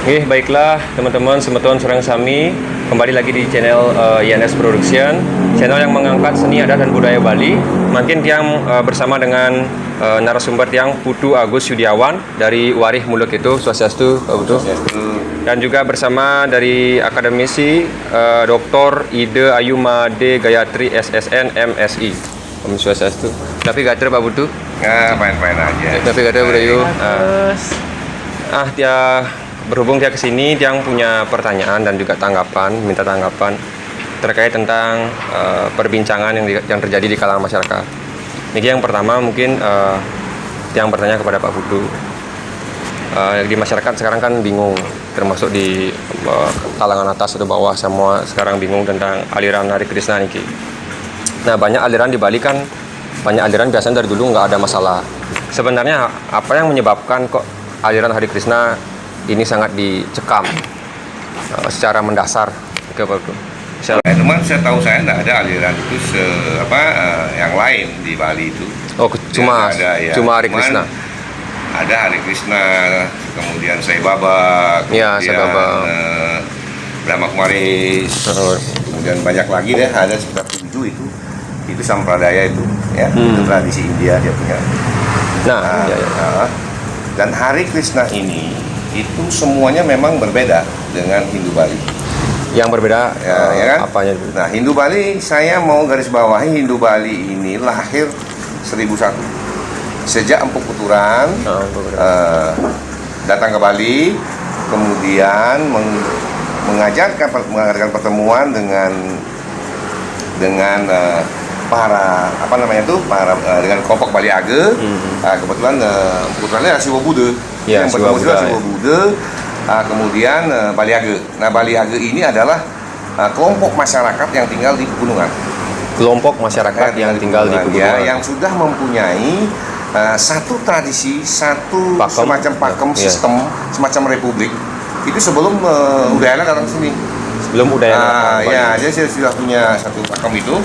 Oke, baiklah teman-teman, semeton serang sami kembali lagi di channel INS Production, channel yang mengangkat seni adat dan budaya Bali. Makin tiang bersama dengan narasumber tiang Putu Agus Yudiawan dari Warih Muluk itu, Swastiastu Pak Putu. Dan juga bersama dari akademisi Dr. Ide Ayumade Gayatri SSN MSI. Om Swastiastu. Tapi gatra Pak Putu? Main-main aja. Tapi gatra Budayu. Dia berhubung dia kesini, dia punya pertanyaan dan juga tanggapan, minta tanggapan terkait tentang perbincangan yang terjadi di kalangan masyarakat. Ini yang pertama mungkin yang bertanya kepada Pak Putu. Di masyarakat sekarang kan bingung, termasuk di kalangan atas atau bawah semua sekarang bingung tentang aliran Hare Krishna niki. Nah, banyak aliran di Bali kan, banyak aliran biasanya dari dulu nggak ada masalah. Sebenarnya apa yang menyebabkan kok aliran Hare Krishna ini sangat dicekam secara mendasar ke Pak Putu? Cuman saya tahu saya nggak ada aliran itu yang lain di Bali itu. Oh, cuma Hare Krishna. Ada Hare Krishna, kemudian Sai Baba, Ya, Sai Baba, Brahma Kumaris, kemudian banyak lagi deh, ada sekitar 7 itu sampradaya itu, ya, itu tradisi India dia punya. Dan Hare Krishna ini itu semuanya memang berbeda dengan Hindu Bali. Yang berbeda ya kan? Apanya? Nah, Hindu Bali, saya mau garis bawahi, Hindu Bali ini lahir 1001 sejak Empu Kuturan datang ke Bali, kemudian mengadakan pertemuan dengan para dengan kelompok Bali Age. Kebetulan putranya Siwa Buddha. Yang pertama Siwa Buddha, kemudian Bali Age. Nah, Bali Age ini adalah kelompok masyarakat yang tinggal di pegunungan. Kelompok masyarakat yang tinggal di pegunungan, yang sudah mempunyai satu tradisi, semacam pakem sistem, semacam republik. Itu sebelum Udayana datang ke sini. Sebelum Udayana. Jadi saya sudah punya satu pakem itu.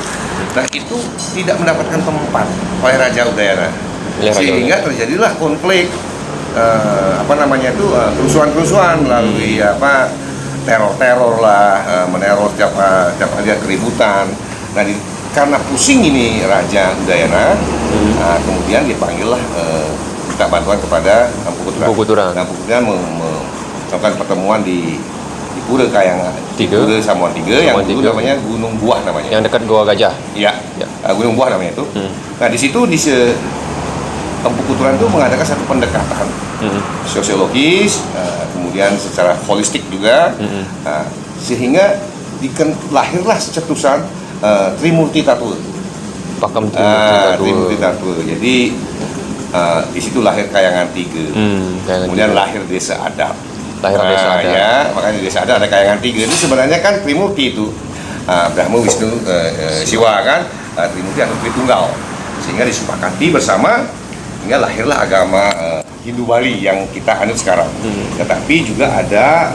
Nah, itu tidak mendapatkan tempat oleh Raja Udayana, sehingga terjadilah konflik, kerusuhan-kerusuhan melalui teror-teror lah, meneror setiap ada keributan. Nah, karena pusing ini Raja Udayana, kemudian dipanggillah minta bantuan kepada Empu Kuturan. Empu Kuturan melakukan pertemuan di Pura Kayang Pura Samuan 3 yang dulu namanya Gunung Buah namanya. Yang dekat Goa Gajah. Iya. Gunung Buah namanya itu. Nah, di situ Empu Kuturan itu mengadakan satu pendekatan sosiologis, kemudian secara holistik juga, sehingga lahirlah cetusan Trimurti Tattva. Pakem Trimurti Tattva. Jadi di situ lahir Kayangan 3. Kemudian lahir Desa Adat. Makanya di Desa Adat ada Kayangan 3. Ini sebenarnya kan Trimurti itu, Brahma, Wisnu, Siwa kan, Trimurti atau Tritunggal, sehingga disepakati bersama hingga lahirlah agama Hindu Bali yang kita anut sekarang. Tetapi juga ada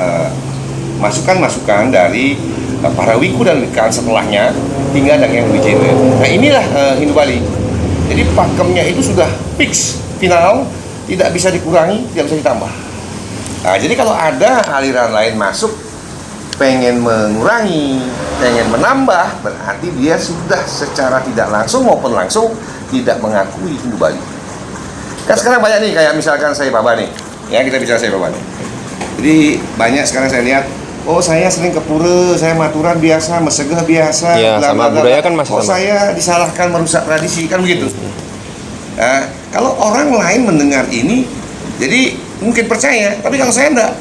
masukan-masukan dari para wiku dan wikaan setelahnya hingga dan yang Wijaya. Nah, inilah Hindu Bali. Jadi pakemnya itu sudah fix, final, tidak bisa dikurangi, tidak bisa ditambah. Nah, jadi kalau ada aliran lain masuk pengen mengurangi, pengen menambah, berarti dia sudah secara tidak langsung maupun langsung tidak mengakui Hindu Bali. Kan sekarang banyak nih, kayak misalkan Sai Baba nih, ya, kita bicara Sai Baba nih. Jadi banyak sekarang saya lihat, saya sering ke pura, saya maturan biasa, mesegah biasa, sama budaya kan masih sama. Saya disalahkan merusak tradisi, kan begitu. Nah, kalau orang lain mendengar ini, jadi mungkin percaya, tapi kalau saya enggak.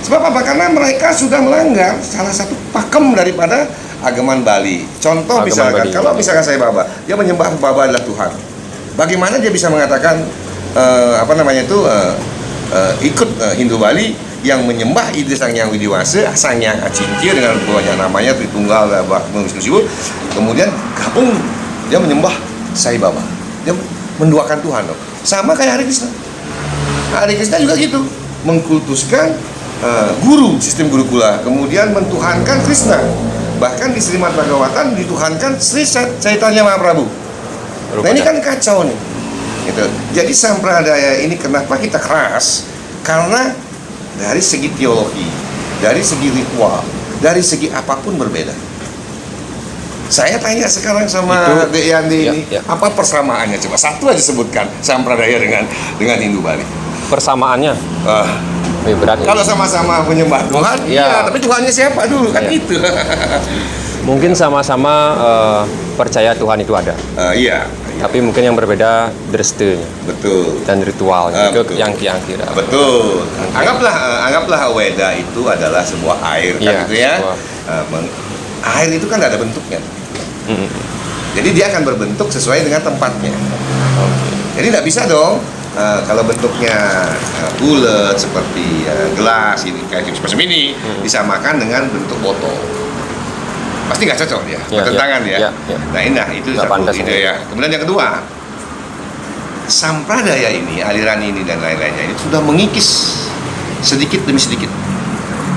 Sebab apa? Karena mereka sudah melanggar salah satu pakem daripada agaman Bali. Contoh misalkan, kalau misalkan Sai Baba, dia menyembah Baba adalah Tuhan. Bagaimana dia bisa mengatakan ikut Hindu Bali yang menyembah Ide Sang Hyang Widiwasa, Sang Hyang Acincir dengan banyak namanya Tritunggal, Brahma, Wisnu, Siwa, kemudian gabung dia menyembah Sai Baba, dia menduakan Tuhan. Sama kayak Hare Krishna. Hare Krishna juga gitu, mengkultuskan guru, sistem gurukula, kemudian mentuhankan Krishna. Bahkan di Srimad Bhagavatam dituhankan Sri Chaitanya Mahaprabhu. Nah, ini kan kacau nih. Gitu. Jadi sampradaya ini kenapa kita keras? Karena dari segi teologi, dari segi ritual, dari segi apapun berbeda. Saya tanya sekarang sama Dek Yandi ini, apa persamaannya? Coba satu aja sebutkan Sampradaya dengan Hindu Bali. Persamaannya? Berat. Kalau sama-sama menyembah Tuhan, iya, tapi Tuhannya siapa dulu kan itu. Mungkin sama-sama percaya Tuhan itu ada. Iya. Tapi mungkin yang berbeda drestenya. Betul. Dan ritualnya itu betul. yang kira. Betul. Anggaplah Weda itu adalah sebuah air kan gitu ya. Air itu kan ada bentuknya. Jadi dia akan berbentuk sesuai dengan tempatnya. Jadi tidak bisa dong kalau bentuknya bulat seperti gelas ini kayak semacam ini disamakan dengan bentuk botol. Pasti nggak cocok dia, bertentangan ya. Nah itu satu ide ya. Kemudian yang kedua, Sampradaya ini, aliran ini dan lain-lainnya ini sudah mengikis sedikit demi sedikit.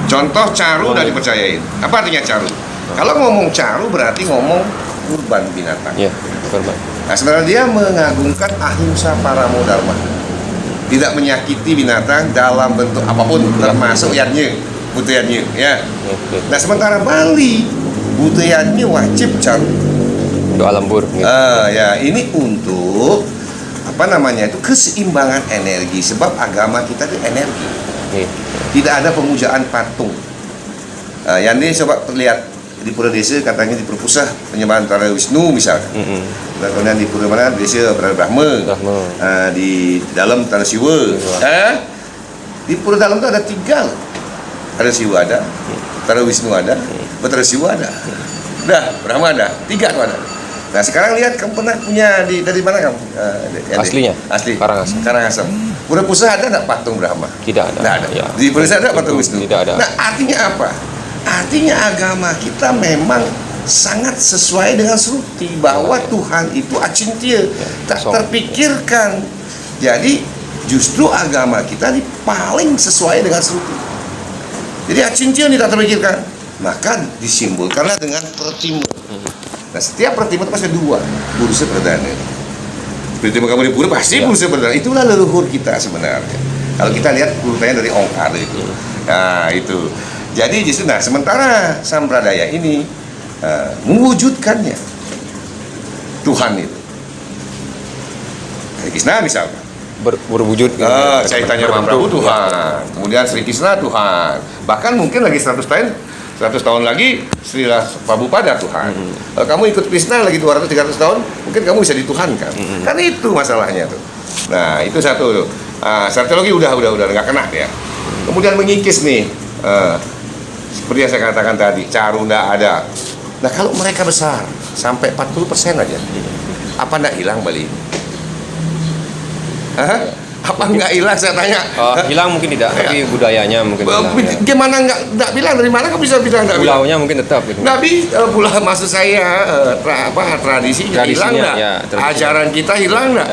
Contoh caru udah dipercayain. Apa artinya caru? Kalau ngomong caru berarti ngomong kurban binatang. Iya, kurban. Nah sebenarnya dia mengagungkan ahimsa paramo dharma. Tidak menyakiti binatang dalam bentuk apapun, termasuk yannya, butuyannya, ya. Nah sementara Bali butuyannya wajib caru. Doa lembur. Gitu. Ya ini untuk apa namanya itu keseimbangan energi, sebab agama kita itu energi. Tidak ada pemujaan patung. Yang ini coba lihat di Pura Desa katanya di Pura Pusah penyembahan Tara Wisnu misalkan. Kemudian di Pura mana Desa Brahma. Di dalam Tara Siwa. Di Pura dalam itu ada 3. Tara Siwa ada, Tara Wisnu ada, Tara Siwa ada. Dah, Brahma ada, 3 tuh ada. Nah sekarang lihat kamu pernah punya dari mana kamu? Aslinya? Asli. Karangasem. Pura Pusah ada nggak patung Brahma? Tidak ada. Nggak ada. Ya. Di Pura Pusah ada patung Wisnu? Tidak ada. Nah artinya apa? Artinya agama kita memang sangat sesuai dengan Sruti bahwa Tuhan itu acintia, tak terpikirkan. Jadi justru agama kita ini paling sesuai dengan Sruti. Jadi acintia ini tak terpikirkan. Maka disimbolkanlah dengan pertimur. Nah setiap pertimur itu pasti 2 Purusa Perdana. Seperti kamu di Pura pasti Purusa Perdana. Itulah leluhur kita sebenarnya. Kalau kita lihat urutannya dari Ongkar itu. Nah itu. Jadi justru sementara Sampradaya ini mewujudkannya Tuhan itu. Sri Krishna misalkan berwujud. Saya tanya Mahaprabhu Tuhan, kemudian Sri Krishna Tuhan, bahkan mungkin lagi 100 tahun lagi Sri Prabhupada Tuhan. Kalau kamu ikut Krishna lagi 200-300 tahun, mungkin kamu bisa dituhankan. Kan itu masalahnya tuh. Nah itu satu tuh. Secara teologi udah nggak kena ya. Kemudian mengikis nih. Seperti yang saya katakan tadi, caru nggak ada. Nah kalau mereka besar sampai 40% aja, apa nggak hilang Bali? Apa nggak hilang? Saya tanya. Hilang mungkin tidak, tapi budayanya mungkin hilang. Gimana nggak bilang? Dari mana kamu bisa bilang nggak bilang? Pulaunya mungkin tetap. Gitu. Nggak bisa. Pulau maksud saya tradisinya hilang nggak? Ya, ajaran kita hilang nggak?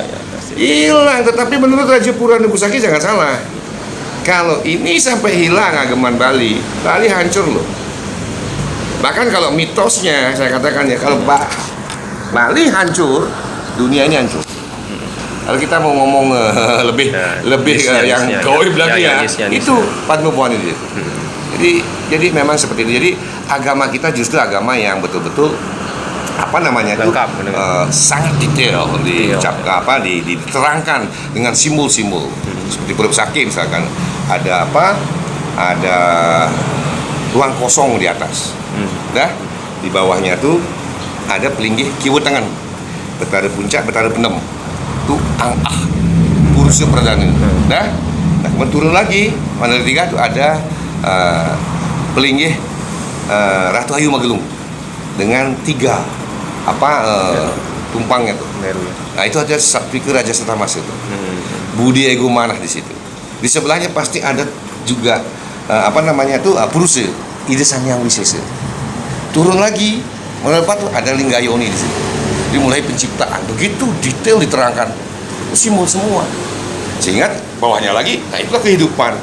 Hilang. Tetapi menurut Raja Purana Busaki jangan salah. Kalau ini sampai hilang ageman Bali hancur loh. Bahkan kalau mitosnya saya katakan ya, kalau Bali hancur, dunia ini hancur. Kalau kita mau ngomong lebih yang gaib lagi itu Padma itu. Jadi memang seperti itu. Jadi agama kita justru agama yang betul-betul lengkap, sangat detail diterangkan dengan simbol-simbol. Seperti Pura Pusaki misalkan ada ruang kosong di atas. Di bawahnya tuh ada pelinggih kiwa tangan, betara puncak, betara penem. Itu Purusa Perdana. Nah kemudian turun lagi mana ketiga tuh ada pelinggih Ratu Ayu Magelung dengan 3 tumpangnya tuh. Nah itu ada Satwika Raja Setamasa itu. Budi Ego Manah di situ. Di sebelahnya pasti ada juga Purusa Ida Sanyang Wisesa. Turun lagi mendapat tuh ada Linggayoni di situ. Dimulai penciptaan, begitu detail diterangkan, simbol semua. Sehingga bawahnya lagi, nah itulah kehidupan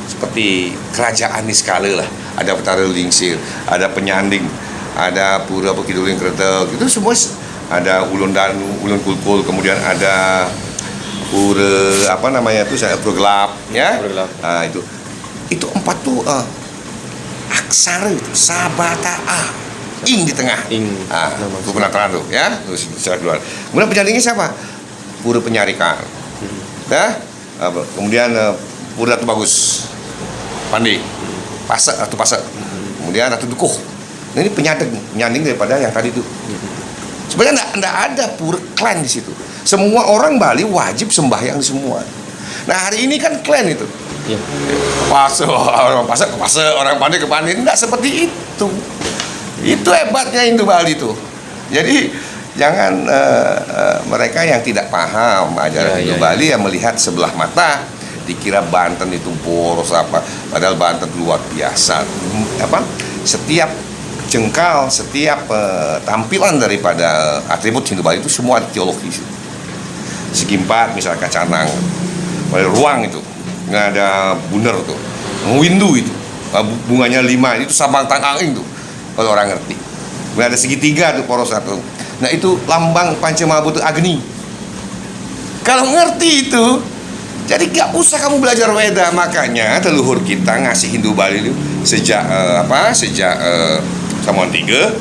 seperti kerajaan Niskala lah. Ada Betara Lingsir, ada Penyanding, ada Pura Pekiduling Kretek, itu semua ada Ulun Danu, Ulun Kulkul, kemudian ada Pura Pura Gelap, ya. Nah itu itu 4 tuh aksara itu sabata a ing di tengah. Itu penataran tuh ya, terus secara keluar. Kemudian penyandinya siapa? Pura Penyarikan. Kemudian Pura Ratu Bagus, Pandai, Ratu Pasak. Kemudian Ratu Dukuh. Nah, ini penyanding daripada yang tadi itu. Sebenarnya enggak ada pura klan di situ. Semua orang Bali wajib sembahyang semua. Nah, hari ini kan klan itu. Iya. Orang Pasak ke Pasak, orang Pandai ke Pandai. Enggak seperti itu. Itu hebatnya Hindu Bali itu. Jadi jangan mereka yang tidak paham ajaran Hindu Bali yang melihat sebelah mata dikira Banten itu boros apa, padahal Banten luar biasa. Setiap jengkal, setiap tampilan daripada atribut Hindu Bali itu semua ada teologis. Segi 4 misalnya Kacanang, ruang itu nggak ada bunder tuh, windu itu bunganya 5 itu Sabang Tanganging tuh. Kalau orang ngerti, ada segitiga tuh poros 1. Nah itu lambang Pancamabutu Agni. Kalau ngerti itu, jadi gak usah kamu belajar Weda. Makanya leluhur kita ngasih Hindu Bali itu sejak Samuan 3.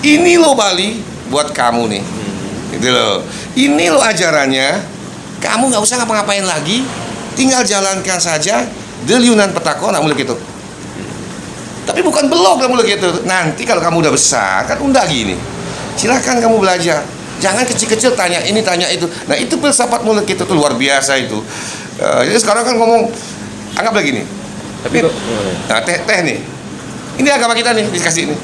Ini loh Bali buat kamu nih, gitu loh. Ini loh ajarannya. Kamu nggak usah ngapa-ngapain lagi, tinggal jalankan saja. Deliunan petako, nak mulai gitu. Tapi bukan belok kamu gitu. Nanti kalau kamu udah besar kan udah gini. Silakan kamu belajar. Jangan kecil-kecil tanya ini tanya itu. Nah itu filsafat mulut gitu tuh luar biasa itu. Jadi sekarang kan ngomong anggaplah gini. Tapi nah, teh nih. Ini agama kita nih dikasih ini.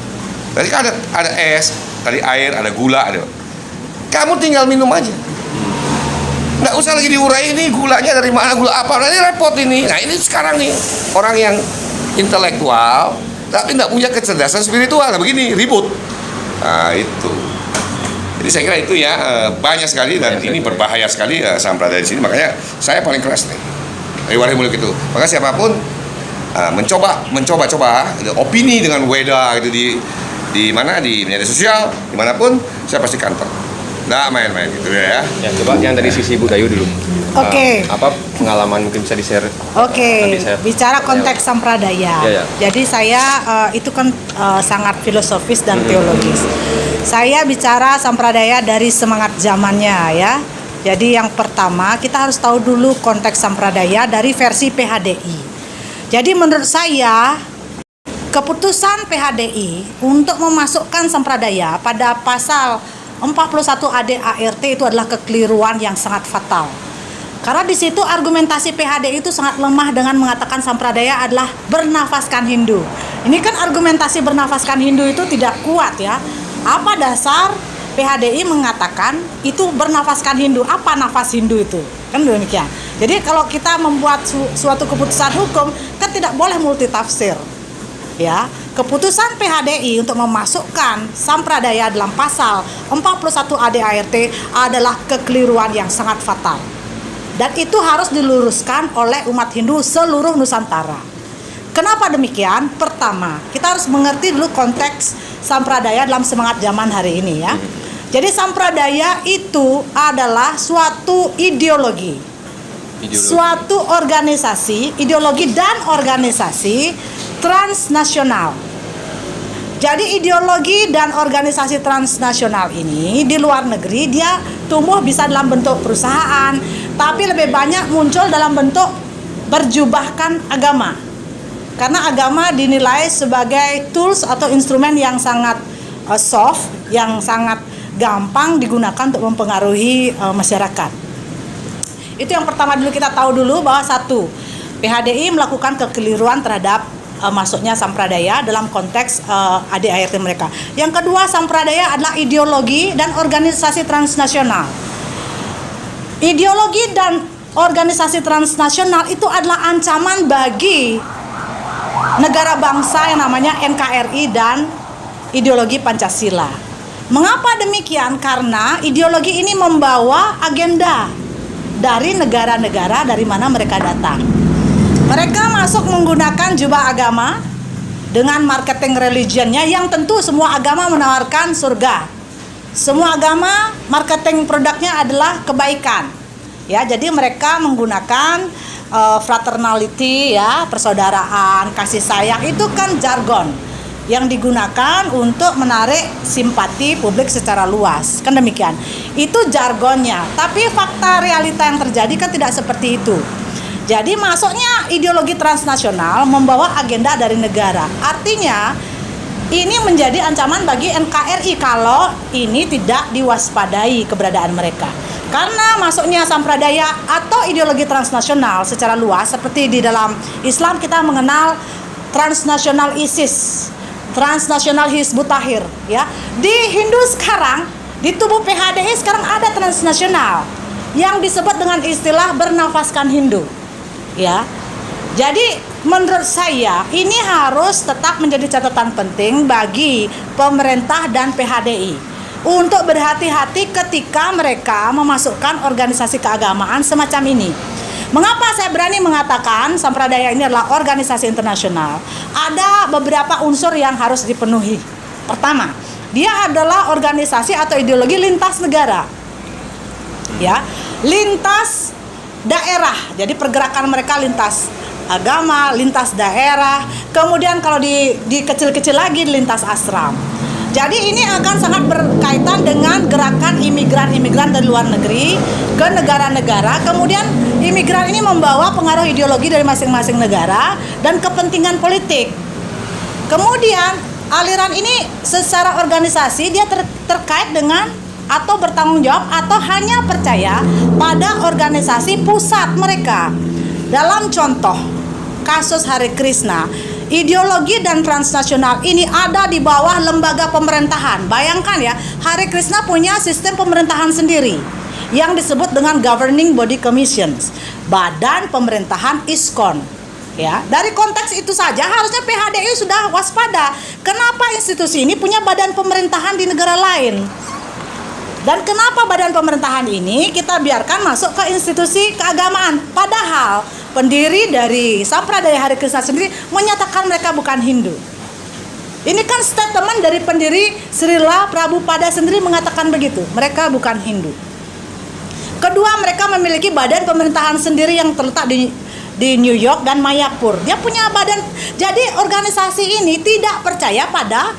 Tadi kan ada es, tadi air, ada gula, ada. Kamu tinggal minum aja. Nggak usah lagi diurai ini gulanya dari mana, gula apa. Nah, ini repot ini. Nah ini sekarang nih orang yang intelektual tapi nggak punya kecerdasan spiritual, nah begini ribut. Nah itu. Jadi saya kira itu ya banyak sekali dan ini berbahaya sekali sampradaya di sini. Makanya saya paling keras nih. Riwayat mulut itu. Maka siapapun mencoba opini dengan Weda gitu di mana di media sosial dimanapun saya pasti counter. Nah main-main gitu ya. Coba yang dari sisi Budayu dulu. Oke. Apa pengalaman mungkin bisa di-share? Oke. Bicara konteks sampradaya. Jadi saya itu kan sangat filosofis dan teologis. Saya bicara sampradaya dari semangat zamannya ya. Jadi yang pertama kita harus tahu dulu konteks sampradaya dari versi PHDI. Jadi menurut saya keputusan PHDI untuk memasukkan sampradaya pada pasal 41 AD ART itu adalah kekeliruan yang sangat fatal. Karena di situ argumentasi PHDI itu sangat lemah dengan mengatakan sampradaya adalah bernafaskan Hindu. Ini kan argumentasi bernafaskan Hindu itu tidak kuat ya. Apa dasar PHDI mengatakan itu bernafaskan Hindu? Apa nafas Hindu itu? Kan demikian. Jadi kalau kita membuat suatu keputusan hukum kan tidak boleh multitafsir. Ya, keputusan PHDI untuk memasukkan sampradaya dalam pasal 41 AD ART adalah kekeliruan yang sangat fatal. Dan itu harus diluruskan oleh umat Hindu seluruh Nusantara. Kenapa demikian? Pertama, kita harus mengerti dulu konteks sampradaya dalam semangat zaman hari ini ya. Jadi sampradaya itu adalah suatu ideologi. Suatu organisasi, ideologi dan organisasi transnasional. Jadi ideologi dan organisasi transnasional ini di luar negeri dia tumbuh bisa dalam bentuk perusahaan, tapi lebih banyak muncul dalam bentuk berjubahkan agama. Karena agama dinilai sebagai tools atau instrumen yang sangat soft, yang sangat gampang digunakan untuk mempengaruhi masyarakat. Itu yang pertama dulu kita tahu dulu bahwa satu, PHDI melakukan kekeliruan terhadap masuknya sampradaya dalam konteks ADART mereka. Yang kedua, sampradaya adalah ideologi dan organisasi transnasional. Ideologi dan organisasi transnasional itu adalah ancaman bagi negara bangsa yang namanya NKRI dan ideologi Pancasila. Mengapa demikian? Karena ideologi ini membawa agenda dari negara-negara dari mana mereka datang. Mereka masuk menggunakan jubah agama dengan marketing religionnya yang tentu semua agama menawarkan surga. Semua agama marketing produknya adalah kebaikan. Ya, jadi mereka menggunakan fraternality ya, persaudaraan, kasih sayang, itu kan jargon yang digunakan untuk menarik simpati publik secara luas, kan demikian. Itu jargonnya, tapi fakta realita yang terjadi kan tidak seperti itu. Jadi masuknya ideologi transnasional membawa agenda dari negara. Artinya ini menjadi ancaman bagi NKRI kalau ini tidak diwaspadai keberadaan mereka. Karena masuknya sampradaya atau ideologi transnasional secara luas, seperti di dalam Islam kita mengenal transnasional ISIS, transnasional Hizbut Tahrir, ya. Di Hindu sekarang, di tubuh PHDI sekarang ada transnasional yang disebut dengan istilah bernafaskan Hindu, ya. Jadi menurut saya ini harus tetap menjadi catatan penting bagi pemerintah dan PHDI untuk berhati-hati ketika mereka memasukkan organisasi keagamaan semacam ini. Mengapa saya berani mengatakan Sampradaya ini adalah organisasi internasional? Ada beberapa unsur yang harus dipenuhi. Pertama, dia adalah organisasi atau ideologi lintas negara, ya, lintas daerah. Jadi pergerakan mereka lintas agama, lintas daerah. Kemudian kalau di kecil-kecil lagi lintas asram. Jadi ini akan sangat berkaitan dengan gerakan imigran-imigran dari luar negeri ke negara-negara. Kemudian imigran ini membawa pengaruh ideologi dari masing-masing negara dan kepentingan politik. Kemudian aliran ini secara organisasi dia terkait dengan atau bertanggung jawab atau hanya percaya pada organisasi pusat mereka. Dalam contoh kasus Hare Krishna, ideologi dan transnasional ini ada di bawah lembaga pemerintahan. Bayangkan ya, Hare Krishna punya sistem pemerintahan sendiri yang disebut dengan Governing Body Commissions, badan pemerintahan ISKCON. Ya, dari konteks itu saja harusnya PHDI sudah waspada. Kenapa institusi ini punya badan pemerintahan di negara lain? Dan kenapa badan pemerintahan ini kita biarkan masuk ke institusi keagamaan? Padahal pendiri dari Sampradaya Hare Krishna sendiri menyatakan mereka bukan Hindu. Ini kan statement dari pendiri Srila Prabhupada sendiri mengatakan begitu. Mereka bukan Hindu. Kedua, mereka memiliki badan pemerintahan sendiri yang terletak di New York dan Mayapur. Dia punya badan. Jadi organisasi ini tidak percaya pada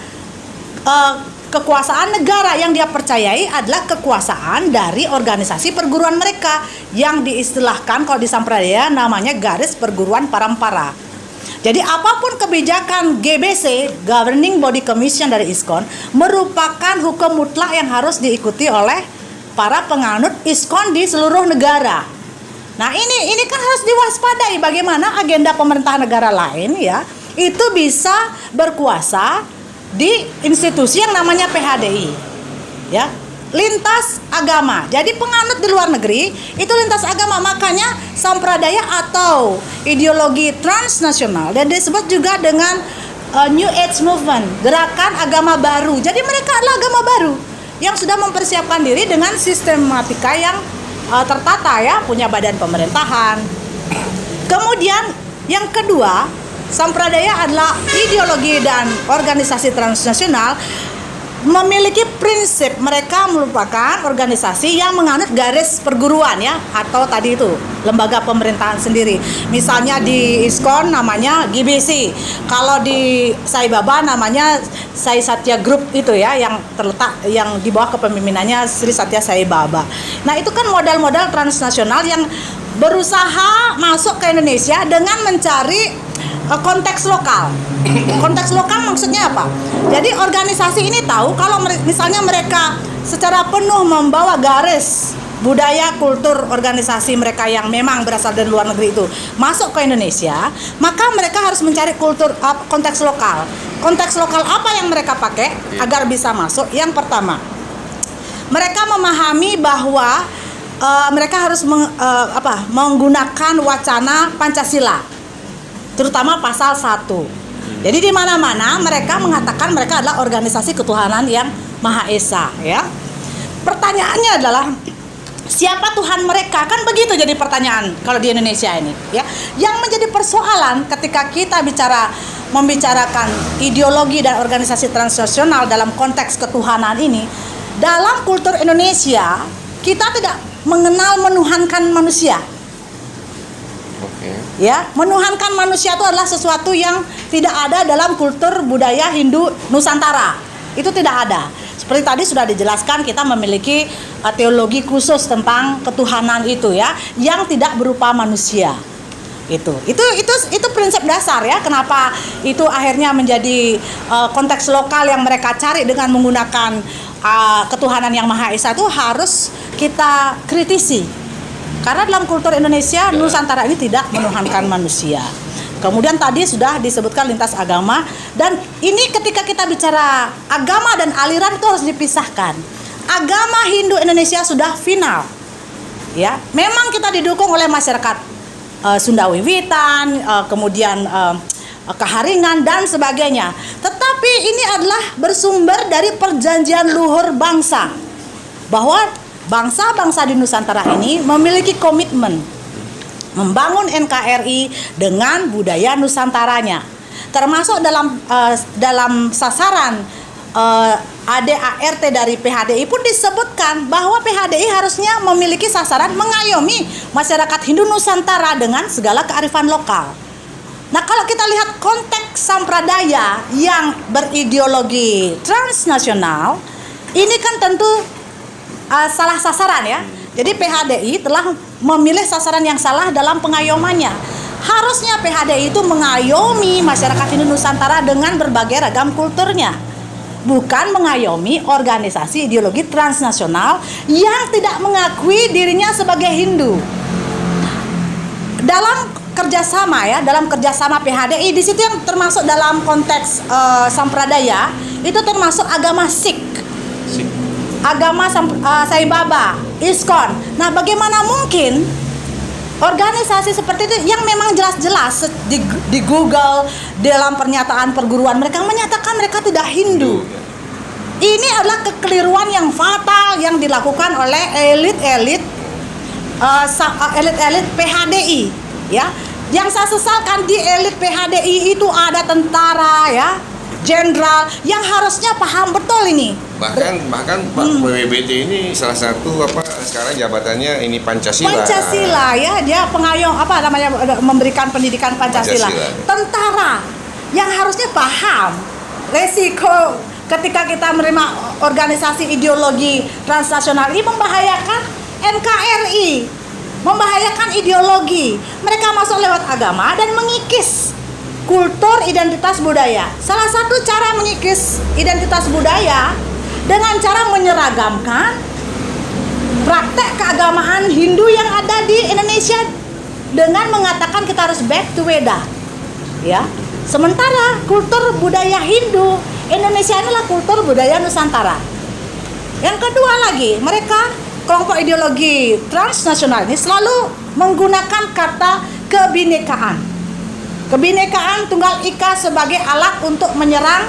kekuasaan negara. Yang dia percayai adalah kekuasaan dari organisasi perguruan mereka yang diistilahkan kalau di Sampradaya namanya garis perguruan parampara. Jadi apapun kebijakan GBC, Governing Body Commission dari ISKCON, merupakan hukum mutlak yang harus diikuti oleh para penganut ISKCON di seluruh negara. Nah ini kan harus diwaspadai bagaimana agenda pemerintahan negara lain ya itu bisa berkuasa di institusi yang namanya PHDI, ya, lintas agama. Jadi penganut di luar negeri itu lintas agama, makanya Sampradaya atau ideologi transnasional dan disebut juga dengan New Age Movement, gerakan agama baru. Jadi mereka adalah agama baru yang sudah mempersiapkan diri dengan sistematika yang tertata ya, punya badan pemerintahan. Kemudian yang kedua, Sampradaya adalah ideologi dan organisasi transnasional memiliki prinsip mereka merupakan organisasi yang menganut garis perguruan ya, atau tadi itu lembaga pemerintahan sendiri. Misalnya di ISKCON namanya GBC, kalau di Sai Baba namanya Sai Satya Group itu ya, yang terletak yang di bawah kepemimpinannya Sri Satya Sai Baba. Nah itu kan modal-modal transnasional yang berusaha masuk ke Indonesia dengan mencari konteks lokal. Konteks lokal maksudnya apa? Jadi organisasi ini tahu kalau misalnya mereka secara penuh membawa garis budaya, kultur organisasi mereka yang memang berasal dari luar negeri itu masuk ke Indonesia, maka mereka harus mencari kultur konteks lokal. Konteks lokal apa yang mereka pakai agar bisa masuk? Yang pertama, mereka memahami bahwa mereka harus menggunakan wacana Pancasila, terutama pasal 1. Jadi di mana-mana mereka mengatakan mereka adalah organisasi ketuhanan yang Maha Esa ya. Pertanyaannya adalah siapa Tuhan mereka? Kan begitu jadi pertanyaan kalau di Indonesia ini ya. Yang menjadi persoalan ketika kita membicarakan ideologi dan organisasi transnasional dalam konteks ketuhanan ini, dalam kultur Indonesia kita tidak mengenal menuhankan manusia. Ya, menuhankan manusia itu adalah sesuatu yang tidak ada dalam kultur budaya Hindu Nusantara. Itu tidak ada. Seperti tadi sudah dijelaskan, kita memiliki teologi khusus tentang ketuhanan itu ya, yang tidak berupa manusia. Itu prinsip dasar ya, kenapa itu akhirnya menjadi konteks lokal yang mereka cari dengan menggunakan ketuhanan yang Maha Esa, itu harus kita kritisi. Karena dalam kultur Indonesia, Nusantara ini tidak menuhankan manusia. Kemudian tadi sudah disebutkan lintas agama, dan ini ketika kita bicara agama dan aliran itu harus dipisahkan. Agama Hindu Indonesia sudah final. Ya, memang kita didukung oleh masyarakat Sunda Wiwitan, kemudian Keharingan dan sebagainya. Tetapi ini adalah bersumber dari perjanjian luhur bangsa, bahwa bangsa-bangsa di Nusantara ini memiliki komitmen membangun NKRI dengan budaya Nusantaranya, termasuk dalam sasaran ADART dari PHDI pun disebutkan bahwa PHDI harusnya memiliki sasaran mengayomi masyarakat Hindu Nusantara dengan segala kearifan lokal. Nah, kalau kita lihat konteks sampradaya yang berideologi transnasional, ini kan tentu salah sasaran ya. Jadi PHDI telah memilih sasaran yang salah dalam pengayomannya. Harusnya PHDI itu mengayomi masyarakat Hindu Nusantara dengan berbagai ragam kulturnya, bukan mengayomi organisasi ideologi transnasional yang tidak mengakui dirinya sebagai Hindu. Dalam kerjasama PHDI, di situ yang termasuk dalam konteks sampradaya itu termasuk agama Sikh, agama Sai Baba, ISKCON. Nah, bagaimana mungkin organisasi seperti itu yang memang jelas-jelas di Google dalam pernyataan perguruan mereka menyatakan mereka tidak Hindu. Ini adalah kekeliruan yang fatal yang dilakukan oleh elit-elit PHDI ya. Yang saya sesalkan, di elit PHDI itu ada tentara ya, jenderal yang harusnya paham betul ini. Bahkan Pak WWBT ini salah satu sekarang jabatannya ini Pancasila. Pancasila ya, dia pengayom memberikan pendidikan Pancasila. Tentara yang harusnya paham resiko ketika kita menerima organisasi ideologi transnasional ini membahayakan NKRI, membahayakan ideologi. Mereka masuk lewat agama dan mengikis kultur identitas budaya. Salah satu cara mengikis identitas budaya dengan cara menyeragamkan praktek keagamaan Hindu yang ada di Indonesia dengan mengatakan kita harus back to Weda. Ya. Sementara kultur budaya Hindu Indonesia inilah kultur budaya Nusantara. Yang kedua lagi, mereka kelompok ideologi transnasional ini selalu menggunakan kata kebinekaan. Kebinekaan Tunggal Ika sebagai alat untuk menyerang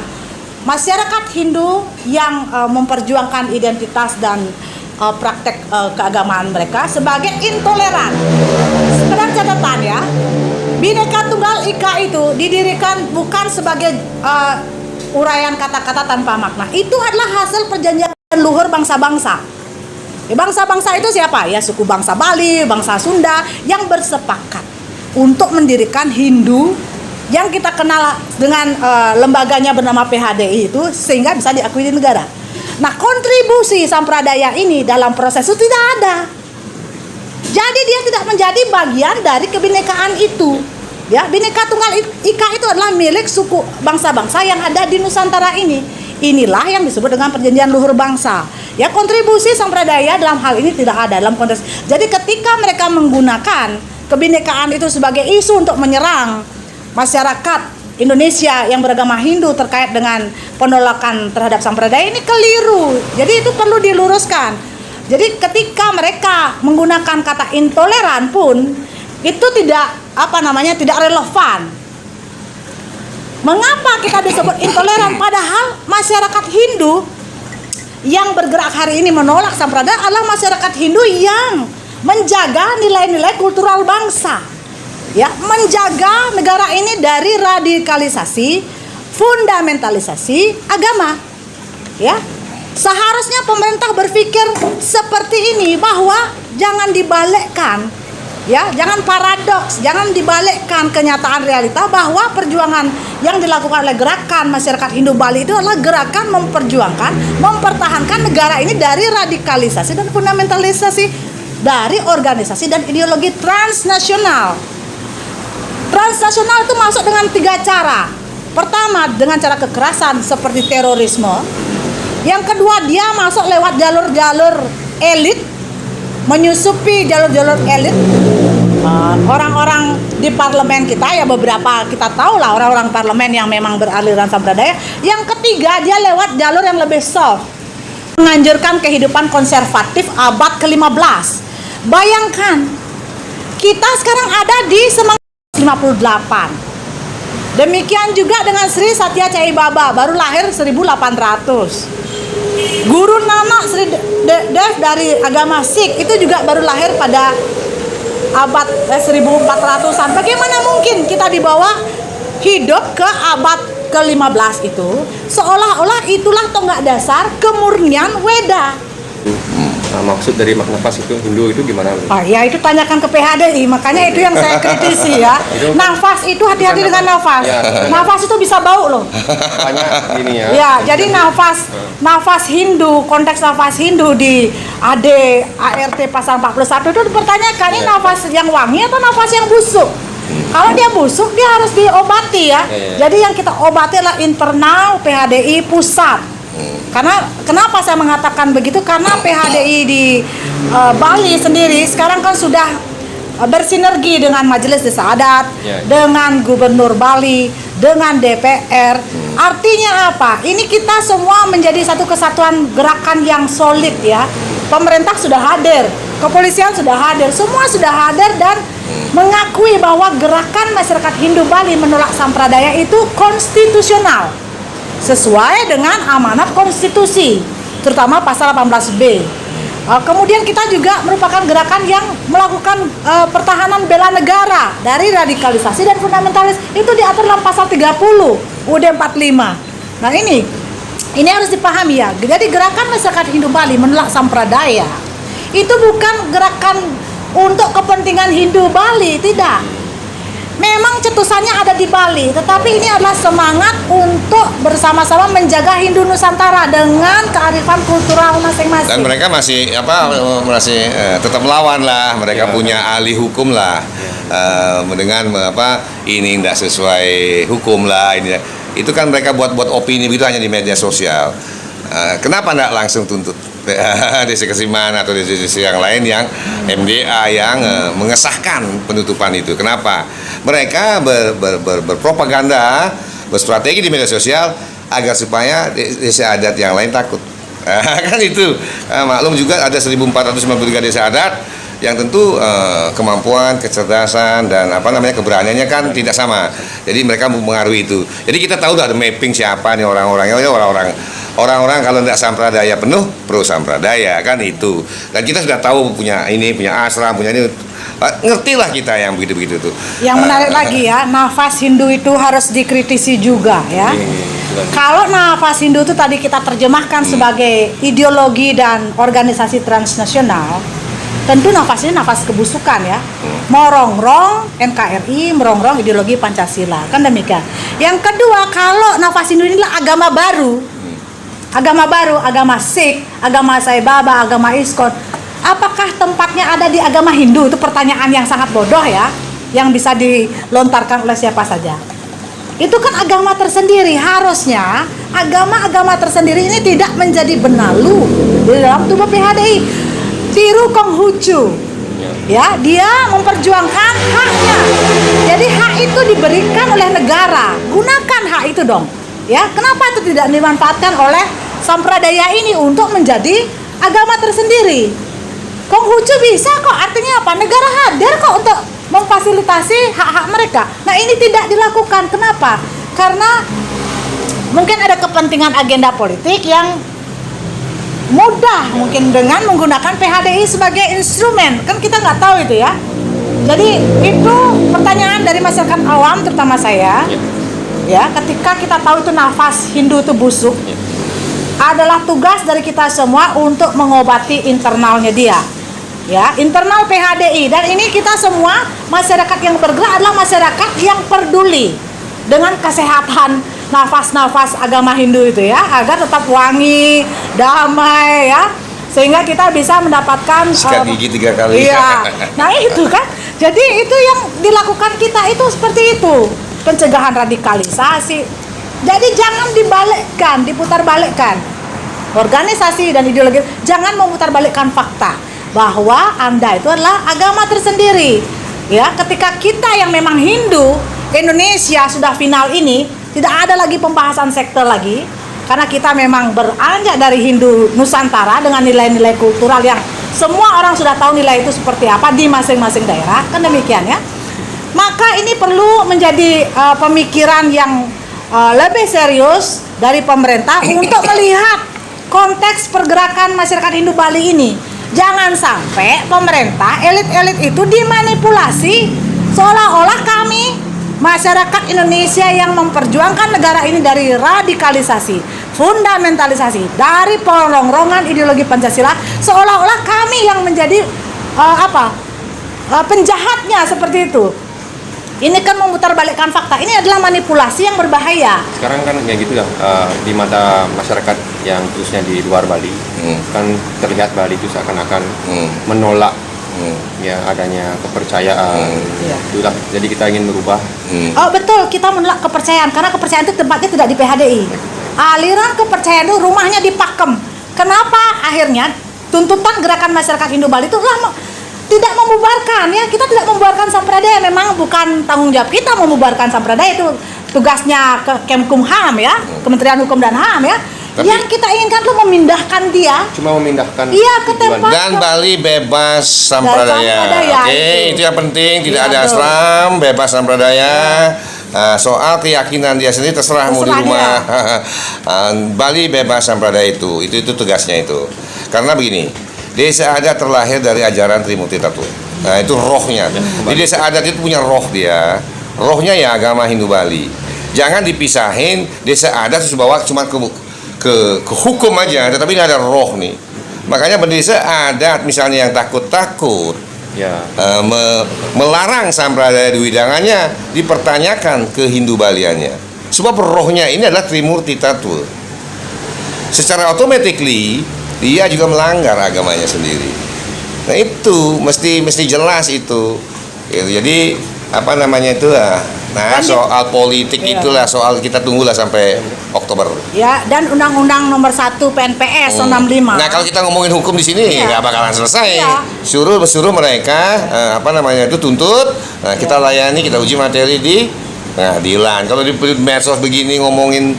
masyarakat Hindu yang memperjuangkan identitas dan praktek keagamaan mereka sebagai intoleran. Sekedar catatan ya, Bhinneka Tunggal Ika itu didirikan bukan sebagai uraian kata-kata tanpa makna. Itu adalah hasil perjanjian luhur bangsa-bangsa. Bangsa-bangsa itu siapa? Ya suku bangsa Bali, bangsa Sunda yang bersepakat untuk mendirikan Hindu yang kita kenal dengan lembaganya bernama PHDI itu sehingga bisa diakui di negara. Nah, kontribusi sampradaya ini dalam proses itu tidak ada. Jadi dia tidak menjadi bagian dari kebinekaan itu. Ya, Bhinneka Tunggal Ika itu adalah milik suku bangsa-bangsa yang ada di Nusantara ini. Inilah yang disebut dengan perjanjian luhur bangsa. Ya, kontribusi sampradaya dalam hal ini tidak ada dalam konteks. Jadi ketika mereka menggunakan kebinekaan itu sebagai isu untuk menyerang masyarakat Indonesia yang beragama Hindu terkait dengan penolakan terhadap sampradaya, ini keliru. Jadi itu perlu diluruskan. Jadi ketika mereka menggunakan kata intoleran pun itu tidak tidak relevan. Mengapa kita disebut intoleran padahal masyarakat Hindu yang bergerak hari ini menolak sampradaya adalah masyarakat Hindu yang menjaga nilai-nilai kultural bangsa. Ya, menjaga negara ini dari radikalisasi, fundamentalisasi agama. Ya. Seharusnya pemerintah berpikir seperti ini, bahwa jangan dibalikkan Ya, jangan paradoks, jangan dibalikkan kenyataan realita bahwa perjuangan yang dilakukan oleh gerakan masyarakat Hindu Bali itu adalah gerakan memperjuangkan, mempertahankan negara ini dari radikalisasi dan fundamentalisasi dari organisasi dan ideologi transnasional. Transnasional itu masuk dengan 3 cara. Pertama, dengan cara kekerasan seperti terorisme. Yang kedua, dia masuk lewat jalur-jalur elit, menyusupi jalur-jalur elit. Orang-orang di parlemen kita, ya beberapa kita tahu lah orang-orang parlemen yang memang beraliran sampradaya. Yang ketiga, dia lewat jalur yang lebih soft, menganjurkan kehidupan konservatif abad ke-15. Bayangkan, kita sekarang ada di Semangat 58. Demikian juga dengan Sri Satya Cai Baba, baru lahir 1800. Guru Nanak Sri Dev dari agama Sikh itu juga baru lahir pada abad 1400-an. Bagaimana mungkin kita dibawa hidup ke abad ke-15 itu seolah-olah itulah tonggak dasar kemurnian Weda. Maksud dari makna nafas itu Hindu itu gimana? Ya itu tanyakan ke PHDI, makanya itu yang saya kritisi ya. Nafas itu hati-hati dengan nafas. Nafas itu bisa bau loh. Banyak gini ya. Ya, jadi nafas Hindu, konteks nafas Hindu di AD ART pasal 41 itu dipertanyakan ini nafas yang wangi atau nafas yang busuk. Kalau dia busuk dia harus diobati ya. Jadi yang kita obati adalah internal PHDI pusat. Karena kenapa saya mengatakan begitu? Karena PHDI di Bali sendiri sekarang kan sudah bersinergi dengan Majelis Desa Adat, dengan Gubernur Bali, dengan DPR. Artinya apa? Ini kita semua menjadi satu kesatuan gerakan yang solid ya. Pemerintah sudah hadir, kepolisian sudah hadir, semua sudah hadir dan mengakui bahwa gerakan masyarakat Hindu Bali menolak sampradaya itu konstitusional, sesuai dengan amanat konstitusi, terutama pasal 18B. Kemudian kita juga merupakan gerakan yang melakukan pertahanan bela negara dari radikalisasi dan fundamentalis. Itu diatur dalam pasal 30 UUD 45. Nah ini harus dipahami ya. Jadi gerakan masyarakat Hindu Bali menolak sampradaya itu bukan gerakan untuk kepentingan Hindu Bali, tidak. Memang cetusannya ada di Bali, tetapi ini adalah semangat untuk bersama-sama menjaga Hindu Nusantara dengan kearifan kultural masing-masing. Dan mereka masih tetap melawan lah, mereka punya ahli hukum lah, dengan ini tidak sesuai hukum lah, ini itu kan mereka buat opini begitu hanya di media sosial. Kenapa tidak langsung tuntut desa Kesiman atau desa yang lain yang MDA yang mengesahkan penutupan itu? Kenapa? Mereka berpropaganda, berstrategi di media sosial agar supaya desa adat yang lain takut. Kan itu maklum juga ada 1493 desa adat yang tentu kemampuan, kecerdasan dan keberaniannya kan tidak sama. Jadi mereka mempengaruhi itu. Jadi kita tahu ada mapping siapa nih orang-orangnya, orang-orang kalau tidak sampradaya penuh pro sampradaya kan itu. Dan kita sudah tahu punya asram, punya ini, ngertilah kita yang begitu-begitu tuh. Yang menarik lagi ya, nafas Hindu itu harus dikritisi juga ya. Kalau nafas Hindu itu tadi kita terjemahkan sebagai ideologi dan organisasi transnasional, tentu nafas ini nafas kebusukan ya, merongrong NKRI, merongrong ideologi Pancasila, kan demikian. Yang kedua, kalau nafas Hindu ini adalah agama baru, agama Sikh, agama Sai Baba, agama ISKCON. Apakah tempatnya ada di agama Hindu? Itu pertanyaan yang sangat bodoh ya, yang bisa dilontarkan oleh siapa saja. Itu kan agama tersendiri. Harusnya agama-agama tersendiri ini tidak menjadi benalu di dalam tubuh PHDI. Tiru Konghucu, ya, dia memperjuangkan haknya. Jadi hak itu diberikan oleh negara. Gunakan hak itu dong, ya. Kenapa itu tidak dimanfaatkan oleh sampradaya ini untuk menjadi agama tersendiri? Konghucu bisa kok. Artinya apa? Negara hadir kok untuk memfasilitasi hak-hak mereka. Nah ini tidak dilakukan. Kenapa? Karena mungkin ada kepentingan agenda politik yang mudah mungkin dengan menggunakan PHDI sebagai instrumen, kan kita nggak tahu itu ya. Jadi itu pertanyaan dari masyarakat awam terutama saya ya, ketika kita tahu itu nafas Hindu itu busuk, adalah tugas dari kita semua untuk mengobati internalnya dia. ya, internal PHDI. Dan ini kita semua masyarakat yang bergerak adalah masyarakat yang peduli dengan kesehatan nafas-nafas agama Hindu itu ya, agar tetap wangi, damai ya, sehingga kita bisa mendapatkan sikat gigi 3 kali. Iya. Nah itu kan, jadi itu yang dilakukan kita itu seperti itu, pencegahan radikalisasi. Jadi jangan dibalikkan, diputar balikkan. Organisasi dan ideologi, jangan memutarbalikkan fakta bahwa Anda itu adalah agama tersendiri. Ya, ketika kita yang memang Hindu, Indonesia sudah final ini, tidak ada lagi pembahasan sektor lagi, karena kita memang beranjak dari Hindu Nusantara dengan nilai-nilai kultural yang semua orang sudah tahu nilai itu seperti apa di masing-masing daerah, kan demikian ya. Maka ini perlu menjadi pemikiran yang lebih serius dari pemerintah untuk melihat konteks pergerakan masyarakat Hindu Bali ini. Jangan sampai pemerintah, elit-elit itu dimanipulasi seolah-olah kami masyarakat Indonesia yang memperjuangkan negara ini dari radikalisasi, fundamentalisasi, dari pelongrongan ideologi Pancasila, seolah-olah kami yang menjadi penjahatnya seperti itu. Ini kan memutarbalikkan fakta. Ini adalah manipulasi yang berbahaya. Sekarang kan kayak gitu ya, di mata masyarakat yang khususnya di luar Bali, kan terlihat Bali itu seakan-akan menolak ya adanya kepercayaan. Itulah, jadi kita ingin merubah. Oh betul, kita menolak kepercayaan karena kepercayaan itu tempatnya tidak di PHDI. Aliran kepercayaan itu rumahnya di Pakem. Kenapa akhirnya tuntutan gerakan masyarakat Hindu Bali itu tidak membubarkan ya, kita tidak membubarkan Sampradaya. Memang bukan tanggung jawab kita membubarkan Sampradaya, itu tugasnya Kemkumham ya, Kementerian Hukum dan HAM ya. Tapi yang kita inginkan tuh memindahkan dia, cuma memindahkan ke tempat dan Bali bebas Sampradaya. Oke, itu yang penting, tidak ada asram, bebas Sampradaya. Soal keyakinan dia sendiri terserah mau di rumah. Bali bebas Sampradaya itu tugasnya itu. Karena begini, Desa Adat terlahir dari ajaran Trimurti Tattwa. Nah, itu rohnya. Di Desa Adat itu punya roh dia. Rohnya ya agama Hindu Bali. Jangan dipisahin Desa Adat terus bawa cuma ke hukum aja, tetapi ini ada roh nih. Makanya berdesa adat misalnya yang takut-takut melarang Sampradaya Dwidangannya, dipertanyakan ke Hindu Baliannya. Sebab rohnya ini adalah Trimurti Tattwa. Secara automatically dia juga melanggar agamanya sendiri. Nah itu mesti jelas itu. Jadi apa namanya itu lah. Nah soal politik itulah soal kita tunggulah sampai Oktober. Ya, dan Undang-Undang Nomor 1 PNPS 65. Nah kalau kita ngomongin hukum di sini nggak bakalan selesai. Suruh mereka itu tuntut. Nah kita layani, kita uji materi di pengadilan. Kalau di medsos begini ngomongin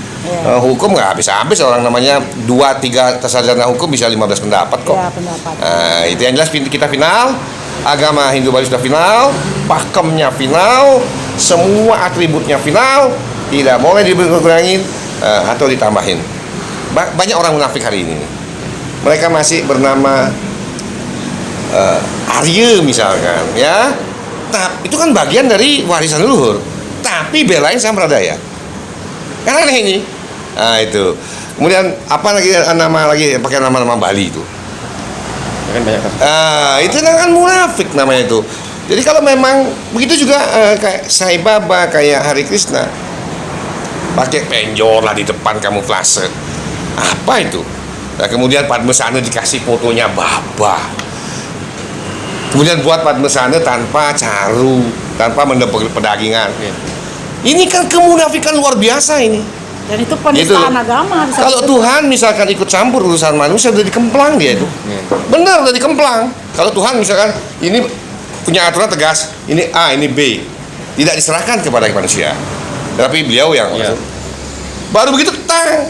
hukum nggak habis-habis, orang namanya 2-3 sarjana hukum bisa 15 pendapat kok. Ya, pendapat. Itu yang jelas kita final, agama Hindu Bali sudah final, pakemnya final, semua atributnya final, tidak boleh dikurangin atau ditambahin. Banyak orang munafik hari ini. Mereka masih bernama Arya misalkan, ya. Itu kan bagian dari warisan leluhur. Tapi belain Sampradaya. Karena aneh ini. Nah itu. Kemudian apa lagi nama lagi pakai nama-nama Bali itu? Kan banyak itu kan munafik namanya itu. Jadi kalau memang begitu juga kayak Sai Baba, kayak Hari Krishna, pakai penjor lah di depan kamuflase. Apa itu? Nah, kemudian Padmasana dikasih fotonya Baba. Kemudian buat Padmasana tanpa caru, tanpa mendebak pedagingan. Ini kan kemunafikan luar biasa ini. Dan itu penistaan agama. Kalau Tuhan misalkan ikut campur urusan manusia, udah dikemplang dia itu. Benar, udah dikemplang. Kalau Tuhan misalkan ini punya aturan tegas, ini A, ini B, tidak diserahkan kepada manusia, tapi beliau yang baru begitu tang.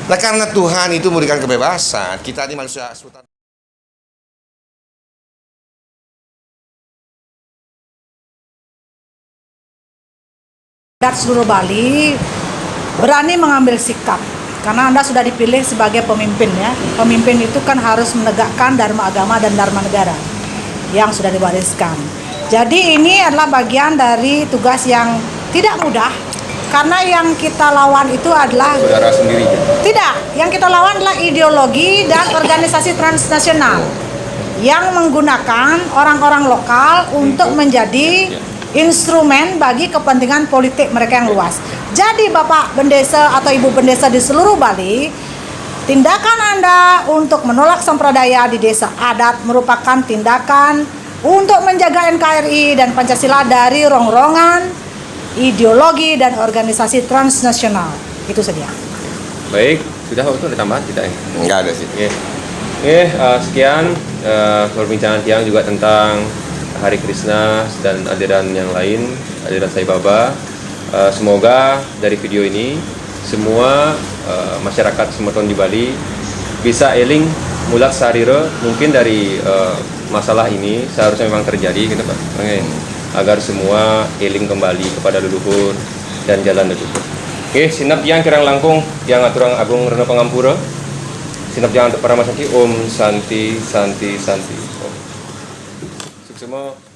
Nah karena Tuhan itu memberikan kebebasan, kita ini manusia sultan. Seluruh Bali berani mengambil sikap karena Anda sudah dipilih sebagai pemimpin ya. Pemimpin itu kan harus menegakkan dharma agama dan dharma negara yang sudah diwariskan. Jadi ini adalah bagian dari tugas yang tidak mudah karena yang kita lawan itu adalah saudara sendiri. Tidak, yang kita lawan adalah ideologi dan organisasi transnasional. yang menggunakan orang-orang lokal untuk menjadi instrumen bagi kepentingan politik mereka yang luas. Jadi Bapak Bendesa atau Ibu Bendesa di seluruh Bali, tindakan Anda untuk menolak sampradaya di desa adat merupakan tindakan untuk menjaga NKRI dan Pancasila dari rongrongan, ideologi, dan organisasi transnasional. Itu saja. Baik, sudah waktu ada tambahan tidak? Enggak ada sih. Sekian perbincangan Tiang juga tentang Hari Krishna dan aliran yang lain, aliran Sai Baba. Semoga dari video ini semua masyarakat Sumatera di Bali bisa eling mulak sarira mungkin dari masalah ini seharusnya memang terjadi gitu Pak. Agar semua eling kembali kepada leluhur dan jalan leluhur. Sinap Tiang kirang langkung yang aturang agung Rena Pangampura. Sinap Tiang untuk para masyarakat Om Santi Santi Santi. Suksema.